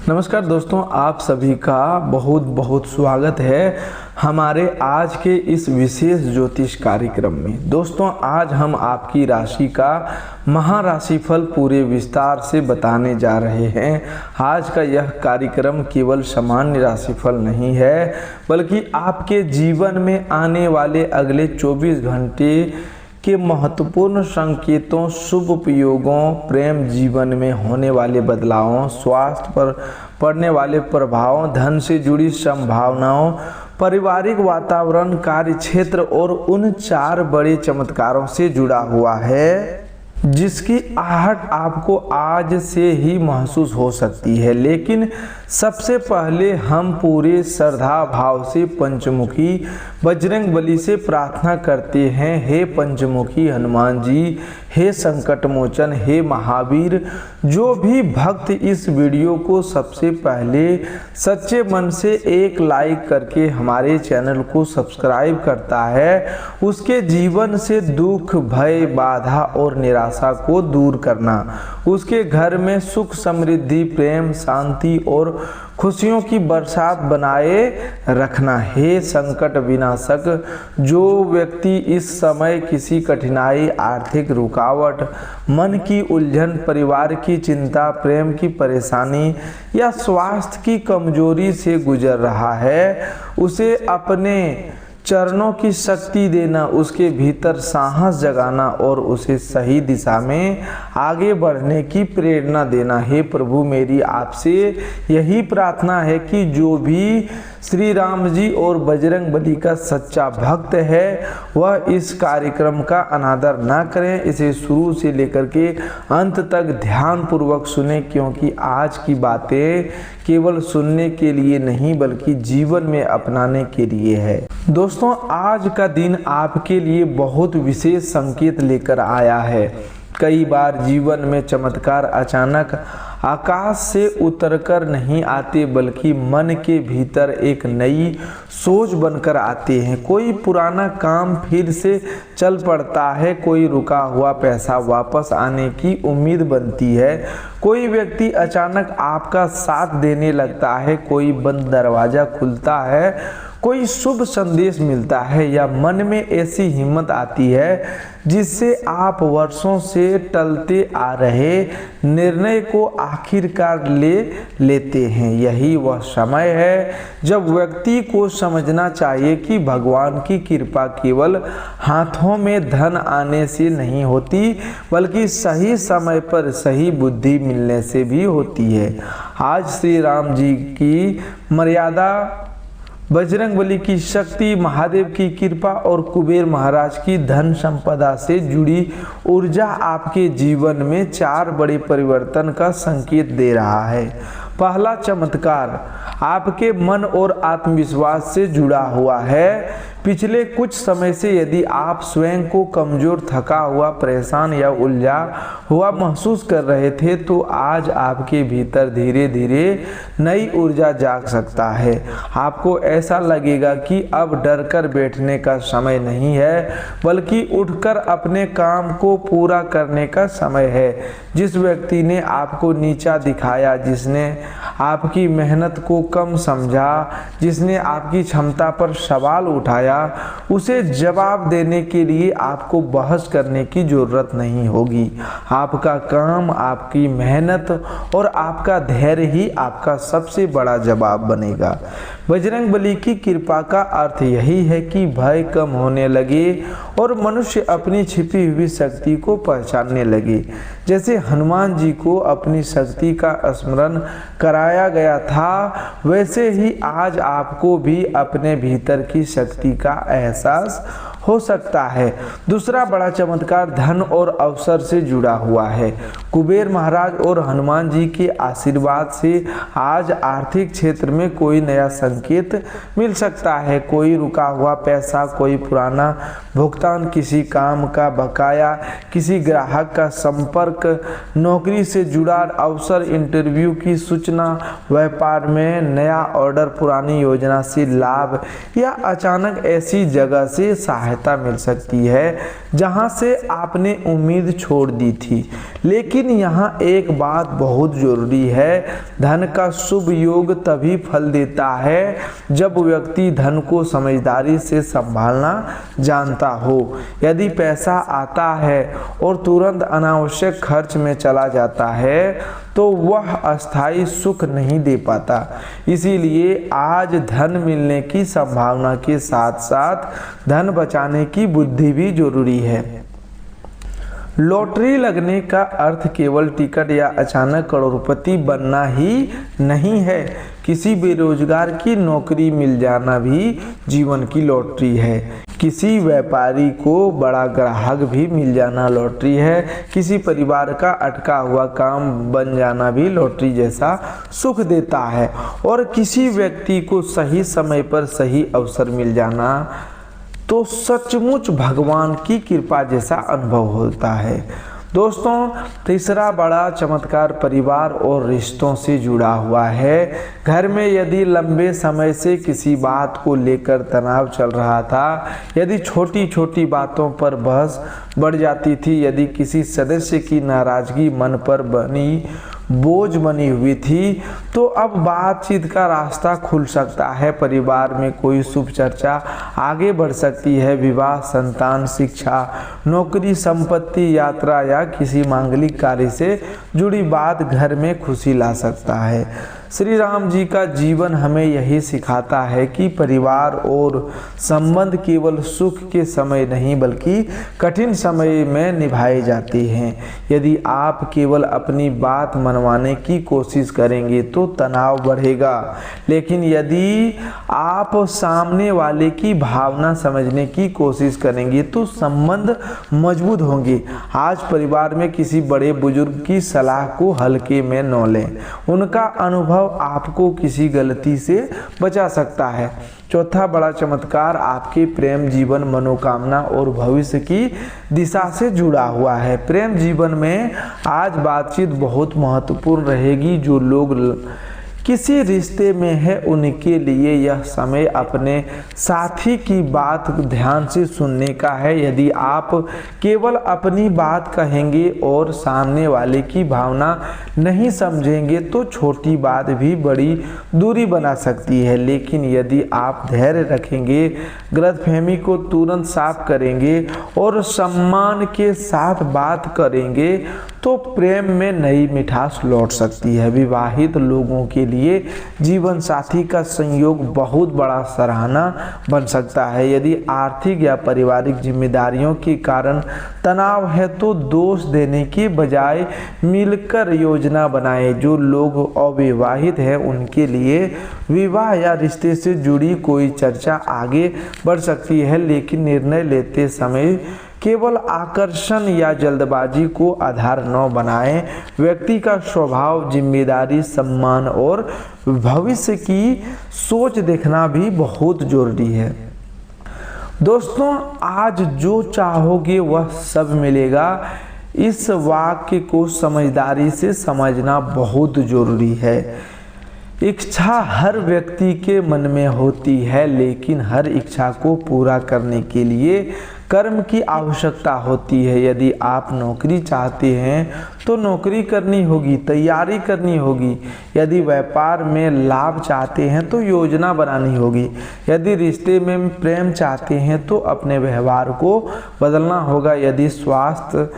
नमस्कार दोस्तों, आप सभी का बहुत बहुत स्वागत है हमारे आज के इस विशेष ज्योतिष कार्यक्रम में। दोस्तों, आज हम आपकी राशि का महाराशिफल पूरे विस्तार से बताने जा रहे हैं। आज का यह कार्यक्रम केवल सामान्य राशिफल नहीं है, बल्कि आपके जीवन में आने वाले अगले 24 घंटे के महत्वपूर्ण संकेतों, शुभ उपयोगों, प्रेम जीवन में होने वाले बदलावों, स्वास्थ्य पर पड़ने वाले प्रभावों, धन से जुड़ी संभावनाओं, पारिवारिक वातावरण, कार्य क्षेत्र और उन 4 बड़े चमत्कारों से जुड़ा हुआ है जिसकी आहट आपको आज से ही महसूस हो सकती है। लेकिन सबसे पहले हम पूरे श्रद्धा भाव से पंचमुखी बजरंगबली से प्रार्थना करते हैं। हे पंचमुखी हनुमान जी, हे संकट मोचन, हे महावीर, जो भी भक्त इस वीडियो को सबसे पहले सच्चे मन से एक लाइक करके हमारे चैनल को सब्सक्राइब करता है, उसके जीवन से दुख, भय, बाधा और निराशा को दूर करना, उसके घर में सुख, समृद्धि, प्रेम, शांति और खुशियों की बरसात बनाए रखना। हे संकट विनाशक, जो व्यक्ति इस समय किसी कठिनाई, आर्थिक रुकावट, मन की उलझन, परिवार की चिंता, प्रेम की परेशानी या स्वास्थ्य की कमजोरी से गुजर रहा है, उसे अपने चरणों की शक्ति देना, उसके भीतर साहस जगाना और उसे सही दिशा में आगे बढ़ने की प्रेरणा देना। हे प्रभु, मेरी आपसे यही प्रार्थना है कि जो भी श्री राम जी और बजरंग बली का सच्चा भक्त है वह इस कार्यक्रम का अनादर ना करें, इसे शुरू से लेकर के अंत तक ध्यान पूर्वक सुने, क्योंकि आज की बातें केवल सुनने के लिए नहीं बल्कि जीवन में अपनाने के लिए है। दोस्तों, आज का दिन आपके लिए बहुत विशेष संकेत लेकर आया है। कई बार जीवन में चमत्कार अचानक आकाश से उतरकर नहीं आते, बल्कि मन के भीतर एक नई सोच बनकर आते हैं। कोई पुराना काम फिर से चल पड़ता है, कोई रुका हुआ पैसा वापस आने की उम्मीद बनती है, कोई व्यक्ति अचानक आपका साथ देने लगता है, कोई बंद दरवाजा खुलता है, कोई शुभ संदेश मिलता है या मन में ऐसी हिम्मत आती है जिससे आप वर्षों से टलते आ रहे निर्णय को आखिरकार ले लेते हैं। यही वह समय है जब व्यक्ति को समझना चाहिए कि भगवान की कृपा केवल हाथों में धन आने से नहीं होती, बल्कि सही समय पर सही बुद्धि मिलने से भी होती है। आज श्री राम जी की मर्यादा, बजरंगबली की शक्ति, महादेव की कृपा और कुबेर महाराज की धन संपदा से जुड़ी ऊर्जा आपके जीवन में 4 बड़े परिवर्तन का संकेत दे रहा है। पहला चमत्कार आपके मन और आत्मविश्वास से जुड़ा हुआ है। पिछले कुछ समय से यदि आप स्वयं को कमजोर, थका हुआ, परेशान या उलझा हुआ महसूस कर रहे थे, तो आज आपके भीतर धीरे धीरे नई ऊर्जा जाग सकता है। आपको ऐसा लगेगा कि अब डर कर बैठने का समय नहीं है, बल्कि उठकर अपने काम को पूरा करने का समय है। जिस व्यक्ति ने आपको नीचा दिखाया, जिसने आपकी मेहनत को कम समझा, जिसने आपकी क्षमता पर सवाल उठाया, उसे जवाब देने के लिए आपको बहस करने की जरूरत नहीं होगी। आपका काम, आपकी मेहनत और आपका धैर्य ही आपका सबसे बड़ा जवाब बनेगा। बजरंगबली की कृपा का अर्थ यही है कि भय कम होने लगे और मनुष्य अपनी छिपी हुई शक्ति को पहचानने लगे। जैसे हनुमान जी को अपनी शक्ति का स्मरण कराया गया था, वैसे ही आज आपको भी अपने भीतर की शक्ति का एहसास हो सकता है। दूसरा बड़ा चमत्कार धन और अवसर से जुड़ा हुआ है। कुबेर महाराज और हनुमान जी के आशीर्वाद से आज आर्थिक क्षेत्र में कोई नया संकेत मिल सकता है। कोई रुका हुआ पैसा, कोई पुराना भुगतान, किसी काम का बकाया, किसी ग्राहक का संपर्क, नौकरी से जुड़ा अवसर, इंटरव्यू की सूचना, व्यापार में नया ऑर्डर, पुरानी योजना से लाभ या अचानक ऐसी जगह से सहायता सहायता मिल सकती है जहां से आपने उम्मीद छोड़ दी थी। लेकिन यहाँ एक बात बहुत जरूरी है, धन का शुभ योग तभी फल देता है जब व्यक्ति धन को समझदारी से संभालना जानता हो। यदि पैसा आता है और तुरंत अनावश्यक खर्च में चला जाता है तो वह अस्थायी सुख नहीं दे पाता। इसीलिए आज धन मिलने की संभावना के साथ साथ धन बचाने की बुद्धि भी जरूरी है। लॉटरी लगने का अर्थ केवल टिकट या अचानक करोड़पति बनना ही नहीं है। किसी बेरोजगार की नौकरी मिल जाना भी जीवन की लॉटरी है। किसी व्यापारी को बड़ा ग्राहक भी मिल जाना लॉटरी है। किसी परिवार का अटका हुआ काम बन जाना भी लॉटरी जैसा सुख देता है। और किसी व्यक्ति को सही समय पर सही अवसर मिल जाना तो सचमुच भगवान की कृपा जैसा अनुभव होता है। दोस्तों, तीसरा बड़ा चमत्कार परिवार और रिश्तों से जुड़ा हुआ है। घर में यदि लंबे समय से किसी बात को लेकर तनाव चल रहा था, यदि छोटी छोटी बातों पर बहस बढ़ जाती थी, यदि किसी सदस्य की नाराजगी मन पर बोझ बनी हुई थी, तो अब बातचीत का रास्ता खुल सकता है। परिवार में कोई शुभ चर्चा आगे बढ़ सकती है। विवाह, संतान, शिक्षा, नौकरी, संपत्ति, यात्रा या किसी मांगलिक कार्य से जुड़ी बात घर में खुशी ला सकता है। श्री राम जी का जीवन हमें यही सिखाता है कि परिवार और संबंध केवल सुख के समय नहीं बल्कि कठिन समय में निभाए जाते हैं। यदि आप केवल अपनी बात मनवाने की कोशिश करेंगे तो तनाव बढ़ेगा, लेकिन यदि आप सामने वाले की भावना समझने की कोशिश करेंगे तो संबंध मजबूत होंगे। आज परिवार में किसी बड़े बुजुर्ग की सलाह को हल्के में न लें। उनका अनुभव आपको किसी गलती से बचा सकता है। चौथा बड़ा चमत्कार आपके प्रेम जीवन, मनोकामना और भविष्य की दिशा से जुड़ा हुआ है। प्रेम जीवन में आज बातचीत बहुत महत्वपूर्ण रहेगी। जो लोग किसी रिश्ते में है उनके लिए यह समय अपने साथी की बात ध्यान से सुनने का है। यदि आप केवल अपनी बात कहेंगे और सामने वाले की भावना नहीं समझेंगे तो छोटी बात भी बड़ी दूरी बना सकती है। लेकिन यदि आप धैर्य रखेंगे, गलतफहमी को तुरंत साफ करेंगे और सम्मान के साथ बात करेंगे तो प्रेम में नई मिठास लौट सकती है। विवाहित लोगों के लिए जीवन साथी का संयोग बहुत बड़ा सराहना बन सकता है। यदि आर्थिक या पारिवारिक जिम्मेदारियों के कारण तनाव है तो दोष देने के बजाय मिलकर योजना बनाएं। जो लोग अविवाहित हैं उनके लिए विवाह या रिश्ते से जुड़ी कोई चर्चा आगे बढ़ सकती है, लेकिन निर्णय लेते समय केवल आकर्षण या जल्दबाजी को आधार न बनाएं। व्यक्ति का स्वभाव, जिम्मेदारी, सम्मान और भविष्य की सोच देखना भी बहुत जरूरी है। दोस्तों, आज जो चाहोगे वह सब मिलेगा। इस वाक्य को समझदारी से समझना बहुत जरूरी है। इच्छा हर व्यक्ति के मन में होती है, लेकिन हर इच्छा को पूरा करने के लिए कर्म की आवश्यकता होती है। यदि आप नौकरी चाहते हैं तो नौकरी करनी होगी, तैयारी करनी होगी। यदि व्यापार में लाभ चाहते हैं तो योजना बनानी होगी। यदि रिश्ते में प्रेम चाहते हैं तो अपने व्यवहार को बदलना होगा। यदि स्वास्थ्य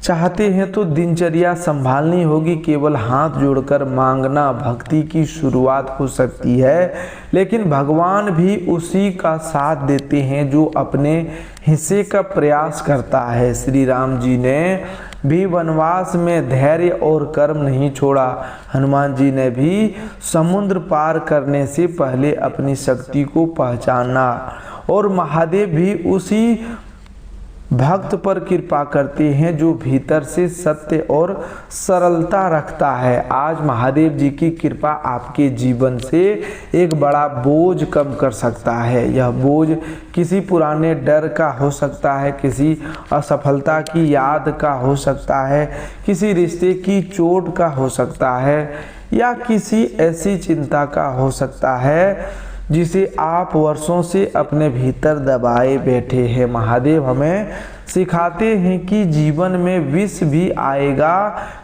चाहते हैं तो दिनचर्या संभालनी होगी। केवल हाथ जोड़कर मांगना भक्ति की शुरुआत हो सकती है, लेकिन भगवान भी उसी का साथ देते हैं जो अपने हिस्से का प्रयास करता है। श्री राम जी ने भी वनवास में धैर्य और कर्म नहीं छोड़ा। हनुमान जी ने भी समुद्र पार करने से पहले अपनी शक्ति को पहचाना, और महादेव भी उसी भक्त पर कृपा करते हैं जो भीतर से सत्य और सरलता रखता है। आज महादेव जी की कृपा आपके जीवन से एक बड़ा बोझ कम कर सकता है। यह बोझ किसी पुराने डर का हो सकता है, किसी असफलता की याद का हो सकता है, किसी रिश्ते की चोट का हो सकता है, या किसी ऐसी चिंता का हो सकता है जिसे आप वर्षों से अपने भीतर दबाए बैठे हैं। महादेव हमें सिखाते हैं कि जीवन में विष भी आएगा,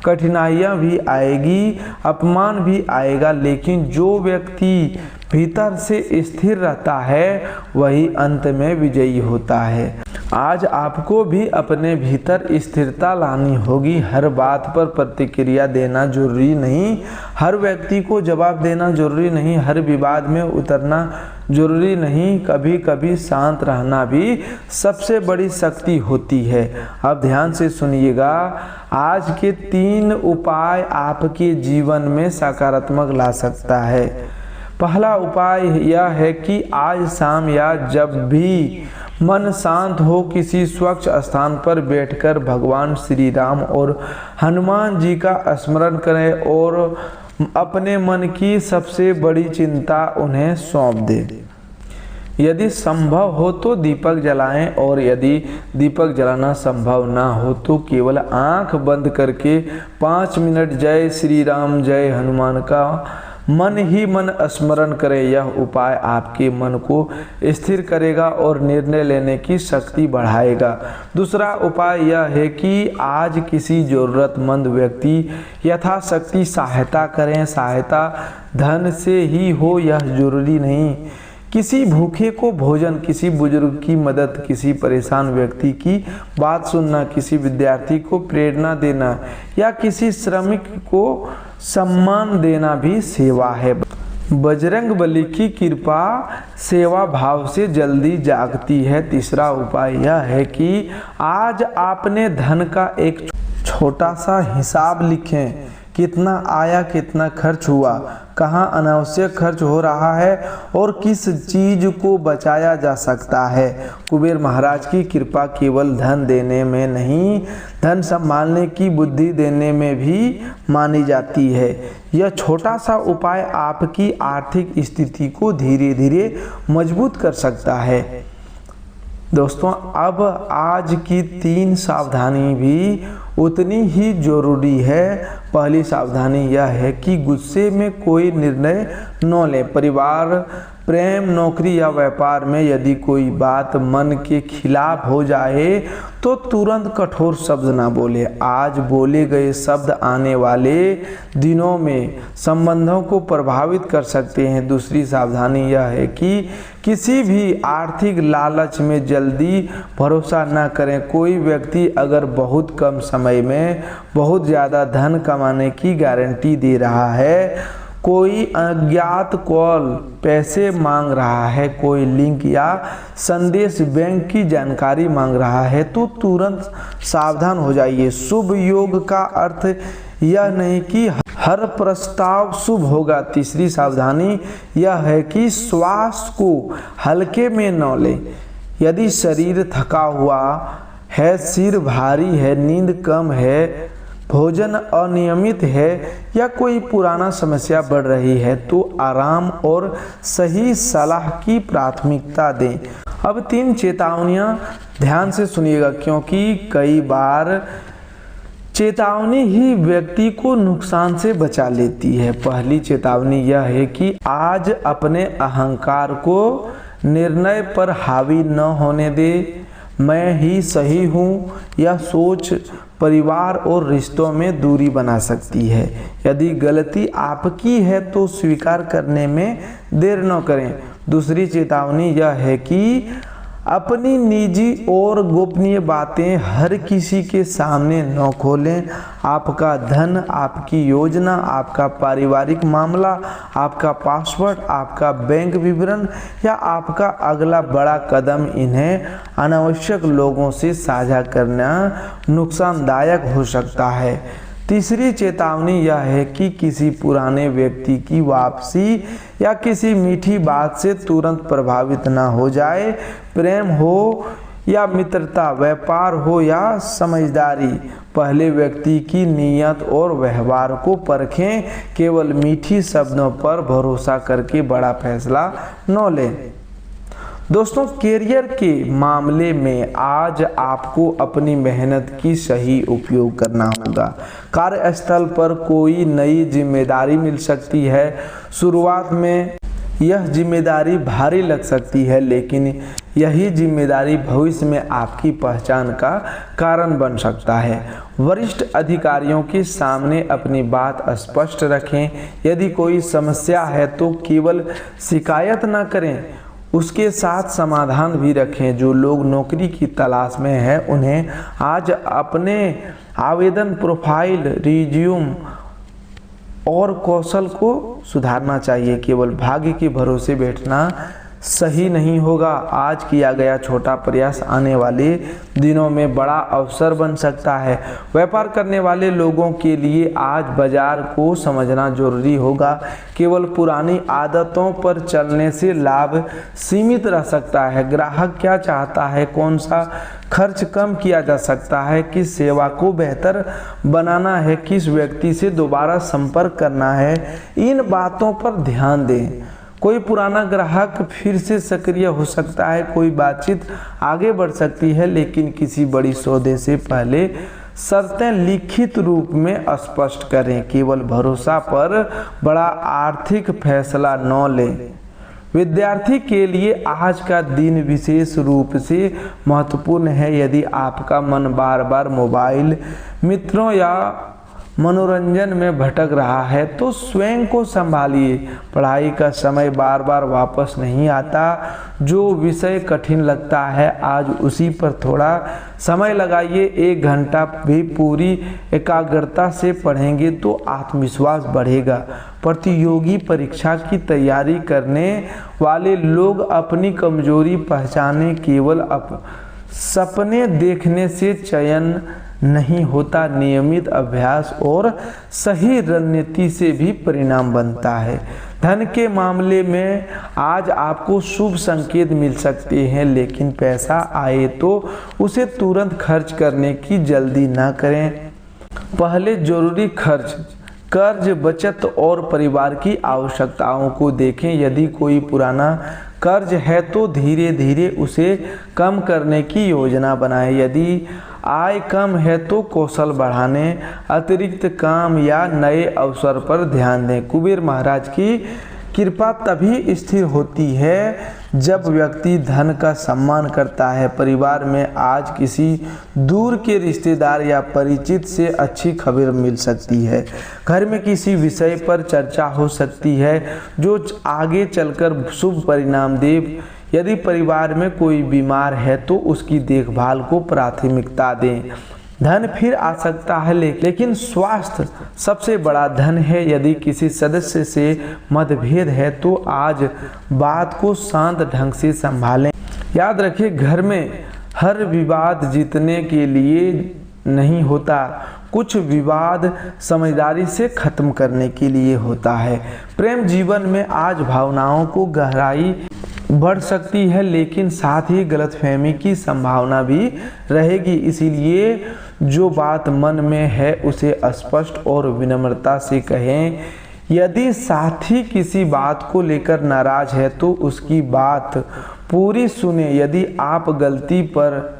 कठिनाइयाँ भी आएगी, अपमान भी आएगा, लेकिन जो व्यक्ति भीतर से स्थिर रहता है वही अंत में विजयी होता है। आज आपको भी अपने भीतर स्थिरता लानी होगी। हर बात पर प्रतिक्रिया देना जरूरी नहीं, हर व्यक्ति को जवाब देना जरूरी नहीं, हर विवाद में उतरना जरूरी नहीं। कभी कभी शांत रहना भी सबसे बड़ी शक्ति होती है। अब ध्यान से सुनिएगा, आज के 3 उपाय आपके जीवन में सकारात्मक ला सकता है। पहला उपाय यह है कि आज शाम या जब भी मन शांत हो, किसी स्वच्छ स्थान पर बैठकर भगवान श्री राम और हनुमान जी का स्मरण करें और अपने मन की सबसे बड़ी चिंता उन्हें सौंप दें। यदि संभव हो तो दीपक जलाएं, और यदि दीपक जलाना संभव ना हो तो केवल आंख बंद करके 5 मिनट जय श्री राम जय हनुमान का मन ही मन स्मरण करें। यह उपाय आपके मन को स्थिर करेगा और निर्णय लेने की शक्ति बढ़ाएगा। दूसरा उपाय यह है कि आज किसी जरूरतमंद व्यक्ति यथाशक्ति सहायता करें। सहायता धन से ही हो यह जरूरी नहीं। किसी भूखे को भोजन, किसी बुजुर्ग की मदद, किसी परेशान व्यक्ति की बात सुनना, किसी विद्यार्थी को प्रेरणा देना या किसी श्रमिक को सम्मान देना भी सेवा है। बजरंग बली की कृपा सेवा भाव से जल्दी जागती है। तीसरा उपाय यह है कि आज आपने धन का एक छोटा सा हिसाब लिखें। कितना आया, कितना खर्च हुआ, कहाँ अनावश्यक खर्च हो रहा है और किस चीज को बचाया जा सकता है। कुबेर महाराज की कृपा केवल धन देने में नहीं, धन संभालने की बुद्धि देने में भी मानी जाती है। यह छोटा सा उपाय आपकी आर्थिक स्थिति को धीरे धीरे मजबूत कर सकता है। दोस्तों, अब आज की 3 सावधानी भी उतनी ही जरूरी है। पहली सावधानी यह है कि गुस्से में कोई निर्णय न लें। परिवार, प्रेम, नौकरी या व्यापार में यदि कोई बात मन के खिलाफ हो जाए तो तुरंत कठोर शब्द ना बोले। आज बोले गए शब्द आने वाले दिनों में संबंधों को प्रभावित कर सकते हैं। दूसरी सावधानी यह है कि किसी भी आर्थिक लालच में जल्दी भरोसा न करें। कोई व्यक्ति अगर बहुत कम समय में बहुत ज़्यादा धन कमाने की गारंटी दे रहा है, कोई अज्ञात कॉल पैसे मांग रहा है, कोई लिंक या संदेश बैंक की जानकारी मांग रहा है, तो तुरंत सावधान हो जाइए। शुभ योग का अर्थ यह नहीं कि हर प्रस्ताव शुभ होगा। तीसरी सावधानी यह है कि स्वास्थ्य को हल्के में न लें। यदि शरीर थका हुआ है, सिर भारी है, नींद कम है, भोजन अनियमित है या कोई पुराना समस्या बढ़ रही है तो आराम और सही सलाह की प्राथमिकता दें। अब 3 चेतावनियां ध्यान से सुनिएगा, क्योंकि कई बार चेतावनी ही व्यक्ति को नुकसान से बचा लेती है। पहली चेतावनी यह है कि आज अपने अहंकार को निर्णय पर हावी न होने दे। मैं ही सही हूँ यह सोच परिवार और रिश्तों में दूरी बना सकती है। यदि गलती आपकी है तो स्वीकार करने में देर न करें। दूसरी चेतावनी यह है कि अपनी निजी और गोपनीय बातें हर किसी के सामने न खोलें। आपका धन, आपकी योजना, आपका पारिवारिक मामला, आपका पासवर्ड, आपका बैंक विवरण या आपका अगला बड़ा कदम, इन्हें अनावश्यक लोगों से साझा करना नुकसानदायक हो सकता है। तीसरी चेतावनी यह है कि किसी पुराने व्यक्ति की वापसी या किसी मीठी बात से तुरंत प्रभावित ना हो जाए। प्रेम हो या मित्रता, व्यापार हो या समझदारी, पहले व्यक्ति की नीयत और व्यवहार को परखें। केवल मीठी शब्दों पर भरोसा करके बड़ा फैसला न लें। दोस्तों, करियर के मामले में आज आपको अपनी मेहनत की सही उपयोग करना होगा। कार्यस्थल पर कोई नई जिम्मेदारी मिल सकती है। शुरुआत में यह जिम्मेदारी भारी लग सकती है, लेकिन यही जिम्मेदारी भविष्य में आपकी पहचान का कारण बन सकता है। वरिष्ठ अधिकारियों के सामने अपनी बात स्पष्ट रखें। यदि कोई समस्या है तो केवल शिकायत न करें, उसके साथ समाधान भी रखें। जो लोग नौकरी की तलाश में हैं उन्हें आज अपने आवेदन प्रोफाइल, रिज्यूम और कौशल को सुधारना चाहिए। केवल भाग्य के भरोसे बैठना सही नहीं होगा। आज किया गया छोटा प्रयास आने वाले दिनों में बड़ा अवसर बन सकता है। व्यापार करने वाले लोगों के लिए आज बाजार को समझना जरूरी होगा। केवल पुरानी आदतों पर चलने से लाभ सीमित रह सकता है। ग्राहक क्या चाहता है, कौन सा खर्च कम किया जा सकता है, किस सेवा को बेहतर बनाना है, किस व्यक्ति से दोबारा संपर्क करना है, इन बातों पर ध्यान दें। कोई पुराना ग्राहक फिर से सक्रिय हो सकता है, कोई बातचीत आगे बढ़ सकती है, लेकिन किसी बड़ी सौदे से पहले शर्तें लिखित रूप में स्पष्ट करें। केवल भरोसा पर बड़ा आर्थिक फैसला न लें। विद्यार्थी के लिए आज का दिन विशेष रूप से महत्वपूर्ण है। यदि आपका मन बार बार मोबाइल, मित्रों या मनोरंजन में भटक रहा है तो स्वयं को संभालिए। पढ़ाई का समय बार बार वापस नहीं आता। जो विषय कठिन लगता है आज उसी पर थोड़ा समय लगाइए। 1 घंटा भी पूरी एकाग्रता से पढ़ेंगे तो आत्मविश्वास बढ़ेगा। प्रतियोगी परीक्षा की तैयारी करने वाले लोग अपनी कमजोरी पहचाने। केवल सपने देखने से चयन नहीं होता, नियमित अभ्यास और सही रणनीति से भी परिणाम बनता है। धन के मामले में आज आपको शुभ संकेत मिल सकते हैं, लेकिन पैसा आए तो उसे तुरंत खर्च करने की जल्दी ना करें। पहले जरूरी खर्च, कर्ज, बचत और परिवार की आवश्यकताओं को देखें। यदि कोई पुराना कर्ज है तो धीरे धीरे उसे कम करने की योजना बनाएं। यदि आय कम है तो कौशल बढ़ाने, अतिरिक्त काम या नए अवसर पर ध्यान दें। कुबेर महाराज की कृपा तभी स्थिर होती है जब व्यक्ति धन का सम्मान करता है। परिवार में आज किसी दूर के रिश्तेदार या परिचित से अच्छी खबर मिल सकती है। घर में किसी विषय पर चर्चा हो सकती है जो आगे चलकर शुभ परिणाम दे। यदि परिवार में कोई बीमार है तो उसकी देखभाल को प्राथमिकता दें। धन फिर आ सकता है, लेकिन स्वास्थ्य सबसे बड़ा धन है। यदि किसी सदस्य से मतभेद है तो आज बात को शांत ढंग से संभालें। याद रखिए, घर में हर विवाद जीतने के लिए नहीं होता, कुछ विवाद समझदारी से खत्म करने के लिए होता है। प्रेम जीवन में आज भावनाओं को गहराई बढ़ सकती है, लेकिन साथ ही गलतफहमी की संभावना भी रहेगी। इसीलिए जो बात मन में है उसे स्पष्ट और विनम्रता से कहें। यदि साथी किसी बात को लेकर नाराज है तो उसकी बात पूरी सुने। यदि आप गलती पर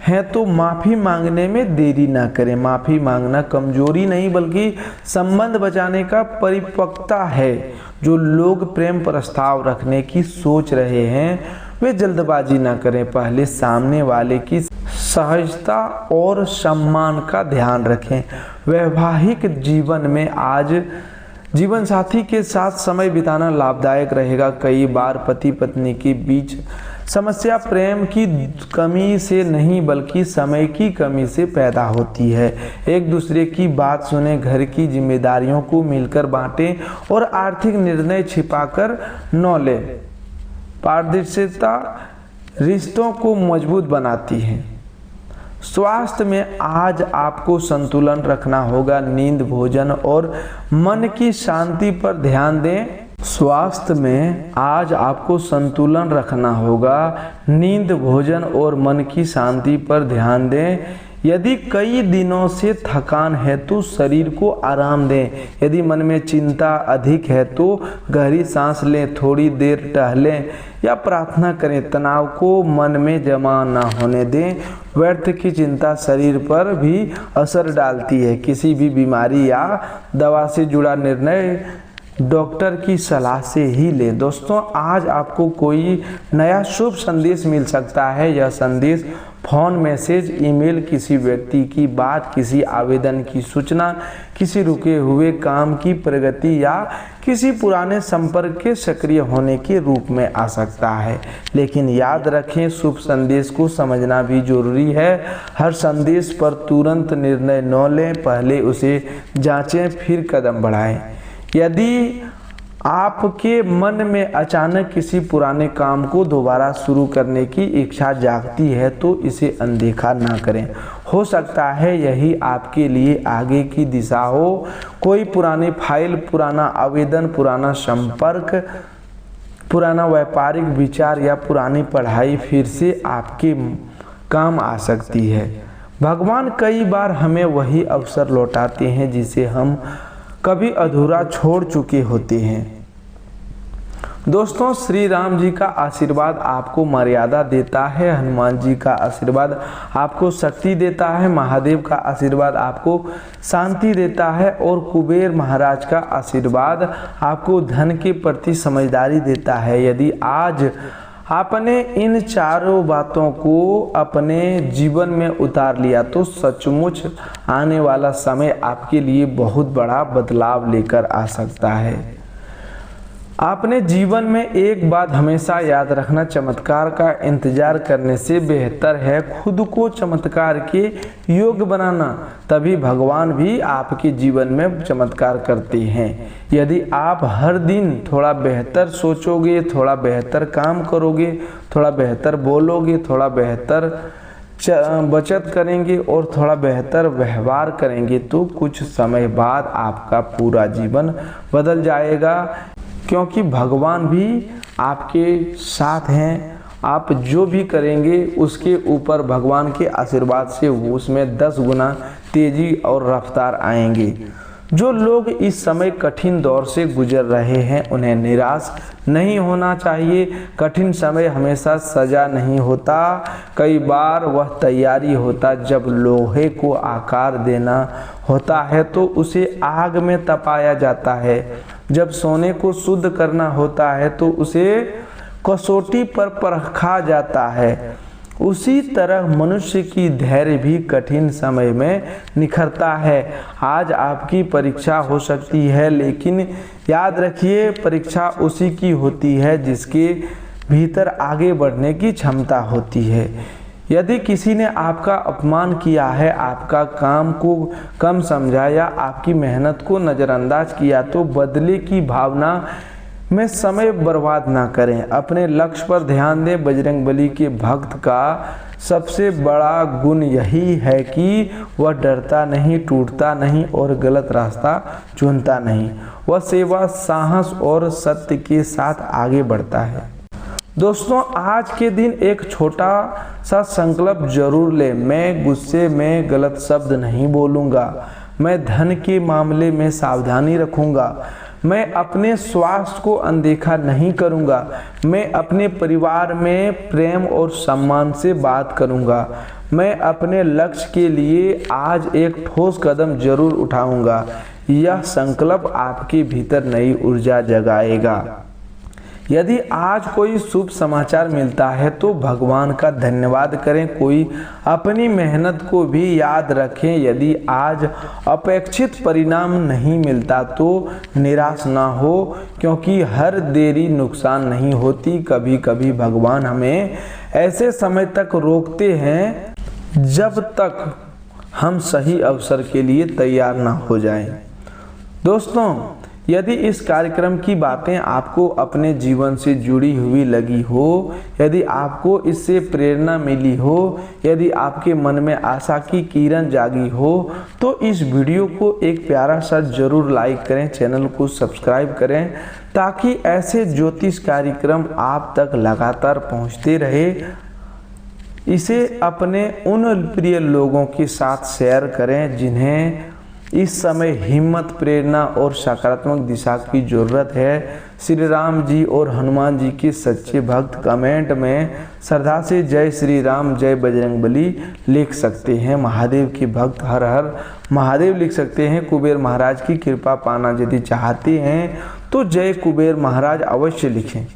हैं तो माफ़ी मांगने में देरी ना करें। माफ़ी मांगना कमजोरी नहीं बल्कि संबंध बचाने का परिपक्वता है। जो लोग प्रेम प्रस्ताव रखने की सोच रहे हैं वे जल्दबाजी ना करें। पहले सामने वाले की सहजता और सम्मान का ध्यान रखें। वैवाहिक जीवन में आज जीवन साथी के साथ समय बिताना लाभदायक रहेगा। कई बार पति पत्नी के बीच समस्या प्रेम की कमी से नहीं बल्कि समय की कमी से पैदा होती है। एक दूसरे की बात सुने, घर की जिम्मेदारियों को मिलकर बांटें और आर्थिक निर्णय छिपाकर न लें। पारदर्शिता रिश्तों को मजबूत बनाती है। स्वास्थ्य में आज आपको संतुलन रखना होगा। नींद, भोजन और मन की शांति पर ध्यान दें। स्वास्थ्य में आज आपको संतुलन रखना होगा। नींद, भोजन और मन की शांति पर ध्यान दें। यदि कई दिनों से थकान है तो शरीर को आराम दें। यदि मन में चिंता अधिक है तो गहरी सांस लें, थोड़ी देर टहलें या प्रार्थना करें। तनाव को मन में जमा न होने दें। व्यर्थ की चिंता शरीर पर भी असर डालती है। किसी भी बीमारी या दवा से जुड़ा निर्णय डॉक्टर की सलाह से ही लें। दोस्तों, आज आपको कोई नया शुभ संदेश मिल सकता है। यह संदेश फ़ोन, मैसेज, ईमेल, किसी व्यक्ति की बात, किसी आवेदन की सूचना, किसी रुके हुए काम की प्रगति या किसी पुराने संपर्क के सक्रिय होने के रूप में आ सकता है। लेकिन याद रखें, शुभ संदेश को समझना भी जरूरी है। हर संदेश पर तुरंत निर्णय न लें, पहले उसे जांचें फिर कदम बढ़ाएं। यदि आपके मन में अचानक किसी पुराने काम को दोबारा शुरू करने की इच्छा जागती है तो इसे अनदेखा ना करें। हो सकता है यही आपके लिए आगे की दिशा हो। कोई पुरानी फाइल, पुराना आवेदन, पुराना संपर्क, पुराना व्यापारिक विचार या पुरानी पढ़ाई फिर से आपके काम आ सकती है। भगवान कई बार हमें वही अवसर लौटाते हैं जिसे हम कभी अधूरा छोड़ चुके होते हैं। दोस्तों, श्री राम जी का आशीर्वाद आपको मर्यादा देता है, हनुमान जी का आशीर्वाद आपको शक्ति देता है, महादेव का आशीर्वाद आपको शांति देता है और कुबेर महाराज का आशीर्वाद आपको धन के प्रति समझदारी देता है। यदि आज आपने इन चारों बातों को अपने जीवन में उतार लिया तो सचमुच आने वाला समय आपके लिए बहुत बड़ा बदलाव लेकर आ सकता है। आपने जीवन में एक बात हमेशा याद रखना, चमत्कार का इंतजार करने से बेहतर है खुद को चमत्कार के योग्य बनाना। तभी भगवान भी आपके जीवन में चमत्कार करते हैं। यदि आप हर दिन थोड़ा बेहतर सोचोगे, थोड़ा बेहतर काम करोगे, थोड़ा बेहतर बोलोगे, थोड़ा बेहतर बचत करेंगे और थोड़ा बेहतर व्यवहार करेंगे तो कुछ समय बाद आपका पूरा जीवन बदल जाएगा, क्योंकि भगवान भी आपके साथ हैं। आप जो भी करेंगे उसके ऊपर भगवान के आशीर्वाद से उसमें 10 गुना तेजी और रफ्तार आएंगे। जो लोग इस समय कठिन दौर से गुजर रहे हैं उन्हें निराश नहीं होना चाहिए। कठिन समय हमेशा सजा नहीं होता, कई बार वह तैयारी होता। जब लोहे को आकार देना होता है तो उसे आग में तपाया जाता है। जब सोने को शुद्ध करना होता है तो उसे कसौटी पर परखा जाता है। उसी तरह मनुष्य की धैर्य भी कठिन समय में निखरता है। आज आपकी परीक्षा हो सकती है, लेकिन याद रखिए परीक्षा उसी की होती है जिसके भीतर आगे बढ़ने की क्षमता होती है। यदि किसी ने आपका अपमान किया है, आपका काम को कम समझा या आपकी मेहनत को नज़रअंदाज किया तो बदले की भावना में समय बर्बाद ना करें। अपने लक्ष्य पर ध्यान दें। बजरंगबली के भक्त का सबसे बड़ा गुण यही है कि वह डरता नहीं, टूटता नहीं और गलत रास्ता चुनता नहीं। वह सेवा, साहस और सत्य के साथ आगे बढ़ता है। दोस्तों, आज के दिन एक छोटा सा संकल्प जरूर लें। मैं गुस्से में गलत शब्द नहीं बोलूँगा। मैं धन के मामले में सावधानी रखूँगा। मैं अपने स्वास्थ्य को अनदेखा नहीं करूँगा। मैं अपने परिवार में प्रेम और सम्मान से बात करूँगा। मैं अपने लक्ष्य के लिए आज एक ठोस कदम जरूर उठाऊँगा। यह संकल्प आपके भीतर नई ऊर्जा जगाएगा। यदि आज कोई शुभ समाचार मिलता है तो भगवान का धन्यवाद करें। कोई अपनी मेहनत को भी याद रखें। यदि आज अपेक्षित परिणाम नहीं मिलता तो निराश ना हो, क्योंकि हर देरी नुकसान नहीं होती। कभी कभी भगवान हमें ऐसे समय तक रोकते हैं जब तक हम सही अवसर के लिए तैयार ना हो जाएं। दोस्तों, यदि इस कार्यक्रम की बातें आपको अपने जीवन से जुड़ी हुई लगी हो, यदि आपको इससे प्रेरणा मिली हो, यदि आपके मन में आशा की किरण जागी हो तो इस वीडियो को एक प्यारा सा जरूर लाइक करें, चैनल को सब्सक्राइब करें ताकि ऐसे ज्योतिष कार्यक्रम आप तक लगातार पहुंचते रहे। इसे अपने उन प्रिय लोगों के साथ शेयर करें जिन्हें इस समय हिम्मत, प्रेरणा और सकारात्मक दिशा की जरूरत है। श्री राम जी और हनुमान जी के सच्चे भक्त कमेंट में श्रद्धा से जय श्री राम, जय बजरंगबली लिख सकते हैं। महादेव के भक्त हर हर महादेव लिख सकते हैं। कुबेर महाराज की कृपा पाना यदि चाहते हैं तो जय कुबेर महाराज अवश्य लिखें।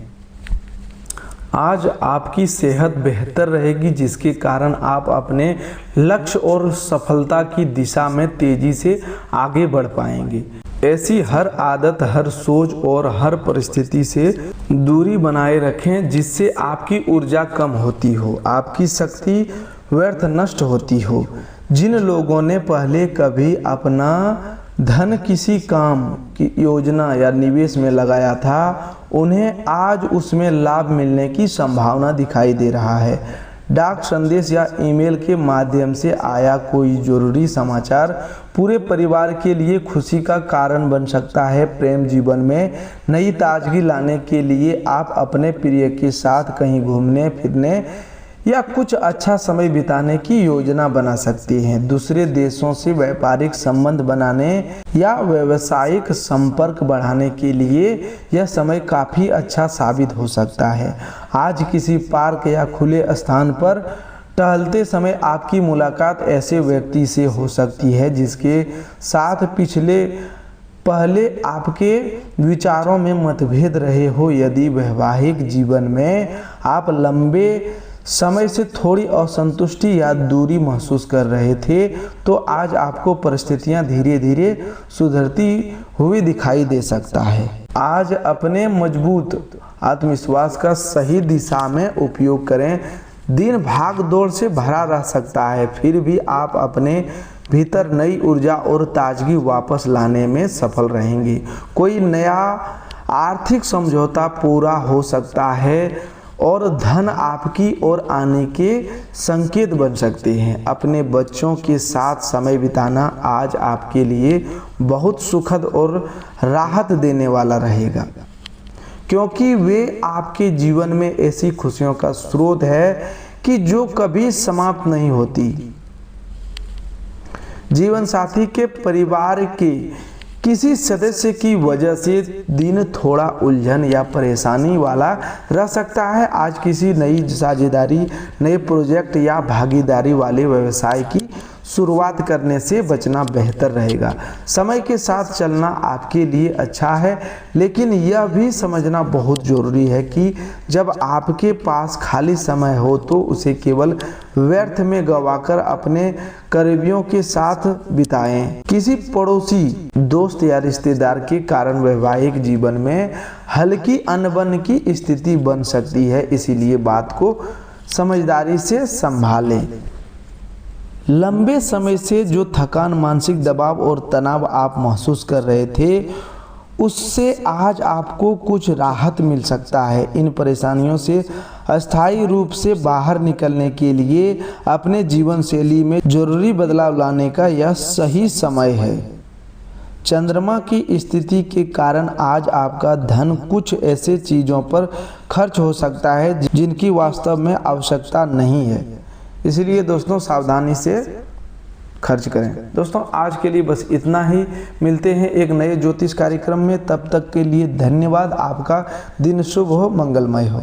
आज आपकी सेहत बेहतर रहेगी, जिसके कारण आप अपने लक्ष्य और सफलता की दिशा में तेजी से आगे बढ़ पाएंगे। ऐसी हर आदत, हर सोच और हर परिस्थिति से दूरी बनाए रखें जिससे आपकी ऊर्जा कम होती हो, आपकी शक्ति व्यर्थ नष्ट होती हो। जिन लोगों ने पहले कभी अपना धन किसी काम की योजना या निवेश में लगाया था, उन्हें आज उसमें लाभ मिलने की संभावना दिखाई दे रहा है। डाक संदेश या ईमेल के माध्यम से आया कोई जरूरी समाचार पूरे परिवार के लिए खुशी का कारण बन सकता है। प्रेम जीवन में नई ताजगी लाने के लिए आप अपने प्रिय के साथ कहीं घूमने फिरने या कुछ अच्छा समय बिताने की योजना बना सकते हैं। दूसरे देशों से व्यापारिक संबंध बनाने या व्यावसायिक संपर्क बढ़ाने के लिए यह समय काफ़ी अच्छा साबित हो सकता है। आज किसी पार्क या खुले स्थान पर टहलते समय आपकी मुलाकात ऐसे व्यक्ति से हो सकती है जिसके साथ पहले आपके विचारों में मतभेद रहे हो। यदि वैवाहिक जीवन में आप लंबे समय से थोड़ी असंतुष्टि या दूरी महसूस कर रहे थे तो आज आपको परिस्थितियां धीरे धीरे सुधरती हुई दिखाई दे सकता है। आज अपने मजबूत आत्मविश्वास का सही दिशा में उपयोग करें। दिन भाग दौड़ से भरा रह सकता है, फिर भी आप अपने भीतर नई ऊर्जा और ताजगी वापस लाने में सफल रहेंगे। कोई नया आर्थिक समझौता पूरा हो सकता है और धन आपकी ओर आने के संकेत बन सकते हैं। अपने बच्चों के साथ समय बिताना आज आपके लिए बहुत सुखद और राहत देने वाला रहेगा, क्योंकि वे आपके जीवन में ऐसी खुशियों का स्रोत है कि जो कभी समाप्त नहीं होती। जीवन साथी के परिवार के किसी सदस्य की वजह से दिन थोड़ा उलझन या परेशानी वाला रह सकता है। आज किसी नई साझेदारी, नए प्रोजेक्ट या भागीदारी वाले व्यवसाय की शुरुआत करने से बचना बेहतर रहेगा। समय के साथ चलना आपके लिए अच्छा है, लेकिन यह भी समझना बहुत ज़रूरी है कि जब आपके पास खाली समय हो तो उसे केवल व्यर्थ में गंवाकर अपने करीबियों के साथ बिताएं। किसी पड़ोसी, दोस्त या रिश्तेदार के कारण वैवाहिक जीवन में हल्की अनबन की स्थिति बन सकती है, इसीलिए बात को समझदारी से संभालें। लंबे समय से जो थकान, मानसिक दबाव और तनाव आप महसूस कर रहे थे, उससे आज आपको कुछ राहत मिल सकता है। इन परेशानियों से अस्थायी रूप से बाहर निकलने के लिए अपने जीवन शैली में जरूरी बदलाव लाने का यह सही समय है। चंद्रमा की स्थिति के कारण आज आपका धन कुछ ऐसे चीज़ों पर खर्च हो सकता है जिनकी वास्तव में आवश्यकता नहीं है, इसलिए दोस्तों सावधानी से खर्च करें। दोस्तों आज के लिए बस इतना ही। मिलते हैं एक नए ज्योतिष कार्यक्रम में, तब तक के लिए धन्यवाद। आपका दिन शुभ हो, मंगलमय हो।